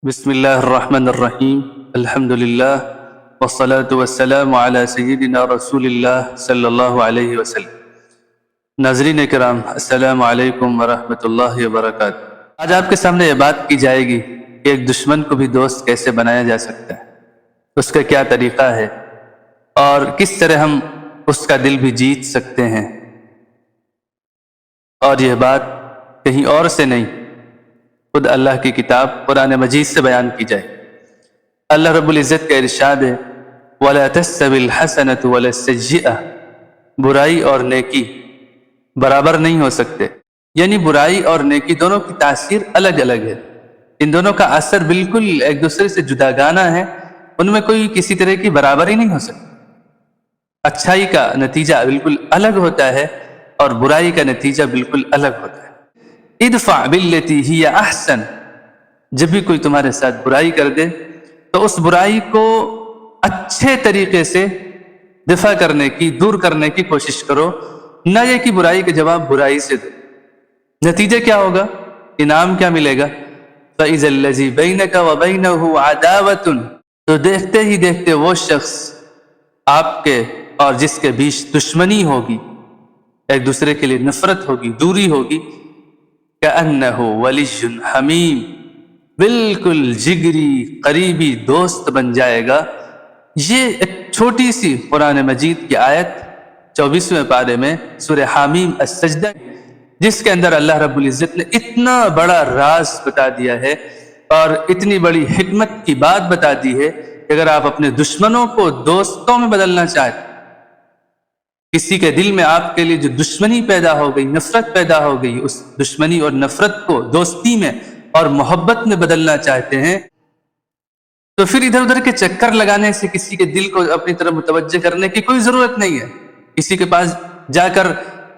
بسم اللہ الرحمن الرحیم الحمد للہ والصلاة والسلام علی سیدنا رسول اللہ صلی اللہ علیہ وسلم۔ ناظرین کرام، السلام علیکم ورحمۃ اللہ وبرکاتہ۔ آج آپ کے سامنے یہ بات کی جائے گی کہ ایک دشمن کو بھی دوست کیسے بنایا جا سکتا ہے، اس کا کیا طریقہ ہے اور کس طرح ہم اس کا دل بھی جیت سکتے ہیں۔ اور یہ بات کہیں اور سے نہیں، خود اللہ کی کتاب قرآن مجید سے بیان کی جائے۔ اللہ رب العزت کا ارشاد ہے وَلَا تَسْتَوِي الْحَسَنَةُ وَلَا السَّيِّئَةُ، برائی اور نیکی برابر نہیں ہو سکتے، یعنی برائی اور نیکی دونوں کی تاثیر الگ الگ ہے، ان دونوں کا اثر بالکل ایک دوسرے سے جداگانہ ہے، ان میں کوئی کسی طرح کی برابری نہیں ہو سکتی۔ اچھائی کا نتیجہ بالکل الگ ہوتا ہے اور برائی کا نتیجہ بالکل الگ ہوتا ہے۔ ادفع باللتی ہی احسن، جب بھی کوئی تمہارے ساتھ برائی کر دے تو اس برائی کو اچھے طریقے سے دفع کرنے کی، دور کرنے کی کوشش کرو، نہ یہ کہ برائی کا جواب برائی سے دو۔ نتیجہ کیا ہوگا؟ انعام کیا ملے گا؟ فَإِذَا الَّذِي بَيْنَكَ وَبَيْنَهُ عَدَاوَةٌ، تو دیکھتے ہی دیکھتے وہ شخص آپ کے اور جس کے بیچ دشمنی ہوگی، ایک دوسرے کے لیے نفرت ہوگی، دوری ہوگی، كَأَنَّهُ وَلِيٌّ حَمِيمٌ، بالکل جگری قریبی دوست بن جائے گا۔ یہ ایک چھوٹی سی قرآن مجید کی آیت 24ویں پارے میں سورہ حامیم السجدہ، جس کے اندر اللہ رب العزت نے اتنا بڑا راز بتا دیا ہے اور اتنی بڑی حکمت کی بات بتا دی ہے کہ اگر آپ اپنے دشمنوں کو دوستوں میں بدلنا چاہتے، کسی کے دل میں آپ کے لیے جو دشمنی پیدا ہو گئی، نفرت پیدا ہو گئی، اس دشمنی اور نفرت کو دوستی میں اور محبت میں بدلنا چاہتے ہیں، تو پھر ادھر ادھر کے چکر لگانے سے کسی کے دل کو اپنی طرف متوجہ کرنے کی کوئی ضرورت نہیں ہے، کسی کے پاس جا کر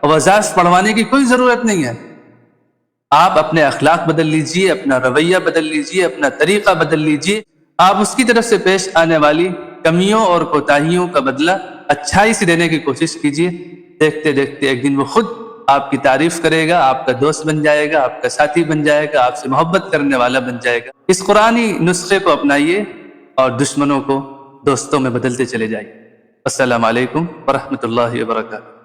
وظائف پڑھوانے کی کوئی ضرورت نہیں ہے۔ آپ اپنے اخلاق بدل لیجئے، اپنا رویہ بدل لیجئے، اپنا طریقہ بدل لیجئے، آپ اس کی طرف سے پیش آنے والی کمیوں اور کوتاہیوں کا بدلہ اچھائی سے دینے کی کوشش کیجئے۔ دیکھتے دیکھتے ایک دن وہ خود آپ کی تعریف کرے گا، آپ کا دوست بن جائے گا، آپ کا ساتھی بن جائے گا، آپ سے محبت کرنے والا بن جائے گا۔ اس قرآنی نسخے کو اپنائیے اور دشمنوں کو دوستوں میں بدلتے چلے جائیے۔ السلام علیکم ورحمۃ اللہ وبرکاتہ۔